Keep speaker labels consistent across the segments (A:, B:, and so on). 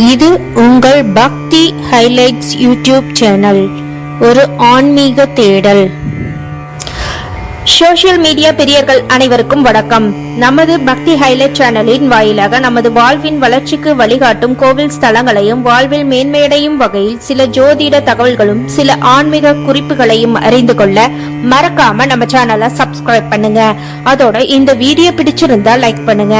A: இது உங்கள் பக்தி ஹைலைட்ஸ் யூடியூப் சேனல். ஒரு ஆன்மீக தேடல். சோசியல் மீடியா பிரியர்கள் அனைவருக்கும் வணக்கம். நமது பக்தி ஹைலைட் சேனலின் வாயிலாக நமது வாழ்வின் வளர்ச்சிக்கு வழிகாட்டும் கோவில் ஸ்தலங்களையும் வாழ்வில் மேன்மையடையும் வகையில் சில ஜோதிட தகவல்களும் சில ஆன்மீக குறிப்புகளையும் அறிந்து கொள்ள மறக்காம நம்ம சேனலை சப்ஸ்கிரைப் பண்ணுங்க. அதோட இந்த வீடியோ பிடிச்சிருந்தா லைக் பண்ணுங்க.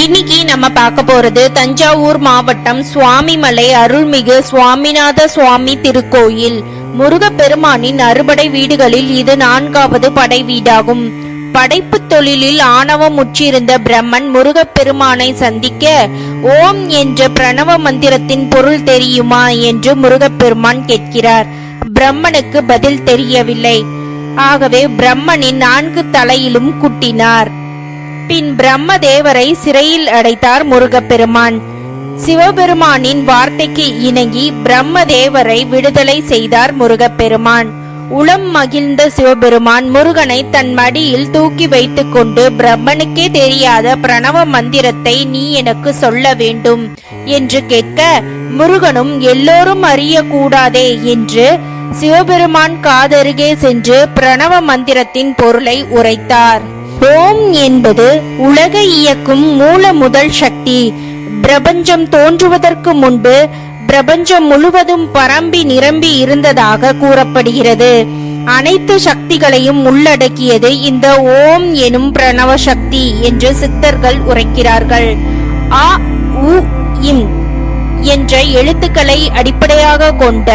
A: இன்னைக்கு நம்ம பார்க்க போறது தஞ்சாவூர் மாவட்டம் சுவாமிமலை அருள்மிகு சுவாமிநாத சுவாமி திருக்கோயில். முருகப்பெருமானின் அறுபடை வீடுகளில் இது 4வது படை வீடாகும். படைப்பு தொழிலில் ஆணவம் முற்றிருந்த பிரம்மன் முருகப்பெருமானை சந்திக்க ஓம் என்ற பிரணவ மந்திரத்தின் பொருள் தெரியுமா என்று முருகப்பெருமான் கேட்கிறார். பிரம்மனுக்கு பதில் தெரியவில்லை. ஆகவே பிரம்மனின் 4 தலையிலும் குட்டினார். பின் பிரம்மதேவரை சிறையில் அடைத்தார் முருகப்பெருமான். சிவபெருமானின் வார்த்தைக்கு இணங்கி பிரம்மதேவரை விடுதலை செய்தார் முருகப்பெருமான். உளம் மகிழ்ந்த சிவபெருமான் முருகனை தன் மடியில் தூக்கி வைத்துக் கொண்டு பிரம்மனுக்கே தெரியாத பிரணவ மந்திரத்தை நீ எனக்கு சொல்ல வேண்டும் என்று கேட்க, முருகனும் எல்லோரும் அறியக்கூடாதே என்று சிவபெருமான் காதருகே சென்று பிரணவ மந்திரத்தின் பொருளை உரைத்தார். ஓம் என்பது உலக இயக்கும் மூல முதல் சக்தி. பிரபஞ்சம் தோன்றுவதற்கு முன்பு பிரபஞ்சம் முழுவதும் பரம்பி நிரம்பி இருந்ததாக கூறப்படுகிறது. அனைத்து சக்திகளையும் உள்ளடக்கியது இந்த ஓம் எனும் பிரணவ சக்தி என்று சித்தர்கள் உரைக்கிறார்கள். அ உ இம் என்ற எழுத்துக்களை அடிப்படையாக கொண்ட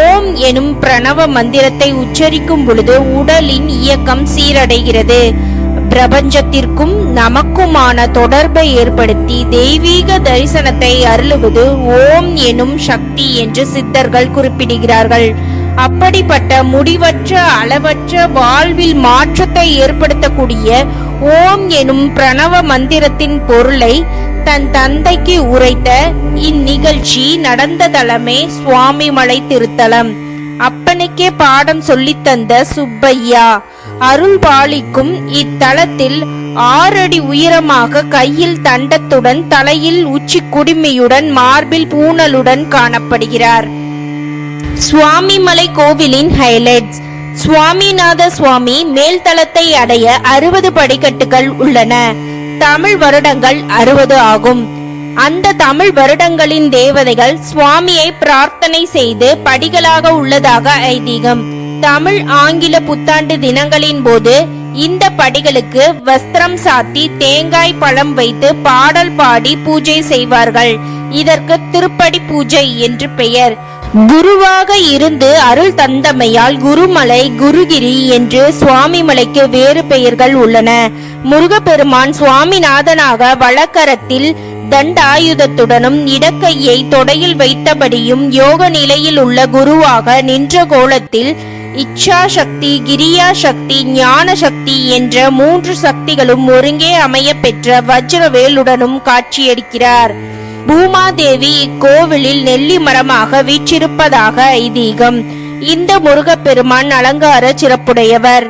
A: ஓம் எனும் பிரணவ மந்திரத்தை உச்சரிக்கும் பொழுது உடலின் இயக்கம் சீரடைகிறது. பிரபஞ்சத்திற்கும் நமக்குமான தொடர்பை ஏற்படுத்தி தெய்வீக தரிசனத்தை அருளுவது ஓம் எனும் சக்தி என்று சித்தர்கள் குறிப்பிடுகிறார்கள். அப்படிப்பட்ட முடிவற்ற அளவற்ற வாழ்வில் மாற்றத்தை ஏற்படுத்தக்கூடிய ஓம் எனும் பிரணவ மந்திரத்தின் பொருளை தன் தந்தைக்கு உரைத்த இந்நிகழ்ச்சி நடந்த தலமே சுவாமிமலை திருத்தலம். அப்பனுக்கே பாடம் சொல்லித்தந்த சுப்பையா அருள் பாலிக்கும் இத்தலத்தில் 6 அடி உயரமாக கையில் தண்டத்துடன் தலையில் உச்சி குடுமியுடன் மார்பில் பூணலுடன் காணப்படுகிறார். சுவாமிமலை கோவிலின் ஹைலைட்ஸ். சுவாமிநாத சுவாமி மேல்தளத்தை அடைய 60 படிக்கட்டுகள் உள்ளன. தமிழ் வருடங்கள் 60 ஆகும். அந்த தமிழ் வருடங்களின் தேவதைகள் சுவாமியை பிரார்த்தனை செய்து படிகளாக உள்ளதாக ஐதீகம். தமிழ் ஆங்கில புத்தாண்டு தினங்களின் போது இந்த படிகளுக்கு வஸ்திரம் சாத்தி தேங்காய் பழம் வைத்து பாடல் பாடி பூஜை செய்வார்கள். இதற்கு திருப்படி பூஜை என்று பெயர். குருவாக இருந்து அருள் தந்தமையால் குருமலை குருகிரி என்று சுவாமிமலைக்கு வேறு பெயர்கள் உள்ளன. முருகப்பெருமான் சுவாமிநாதனாக வலக்கரத்தில் தண்டாயுதத்துடனும் இடக்கையை தொடையில் வைத்தபடியும் யோக நிலையில் உள்ள குருவாக நின்ற கோலத்தில் இச்சா சக்தி, கிரியா சக்தி, ஞான சக்தி என்ற 3 சக்திகளும் ஒருங்கே அமைய பெற்ற வஜ்ரவேலுடனும் காட்சியளிக்கிறார். பூமாதேவி இக்கோவிலில் நெல்லி மரமாக வீற்றிருப்பதாக ஐதீகம். இந்த முருகப்பெருமான் அலங்கார சிறப்புடையவர்.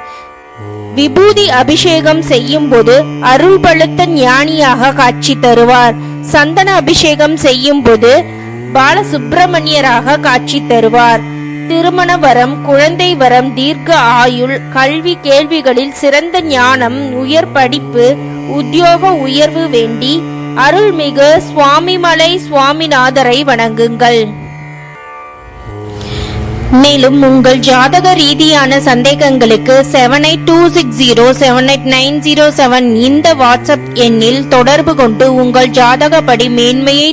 A: விபூதி அபிஷேகம் செய்யும் போது அருள் பழுத்த ஞானியாக காட்சி தருவார். சந்தன அபிஷேகம் செய்யும் போது பாலசுப்பிரமணியராக காட்சி தருவார். திருமண வரம், குழந்தை வரம், தீர்க்க ஆயுள், கல்வி கேள்விகளில் சிறந்த ஞானம், உயர் படிப்பு, உத்தியோக உயர்வு வேண்டி அருள்மிகு சுவாமிமலை சுவாமிநாதரை வணங்குங்கள். மேலும் உங்கள் ஜாதக ரீதியான சந்தேகங்களுக்கு 7826078907 இந்த வாட்ஸ்அப் எண்ணில் தொடர்பு கொண்டு உங்கள் ஜாதகப்படி மேன்மையை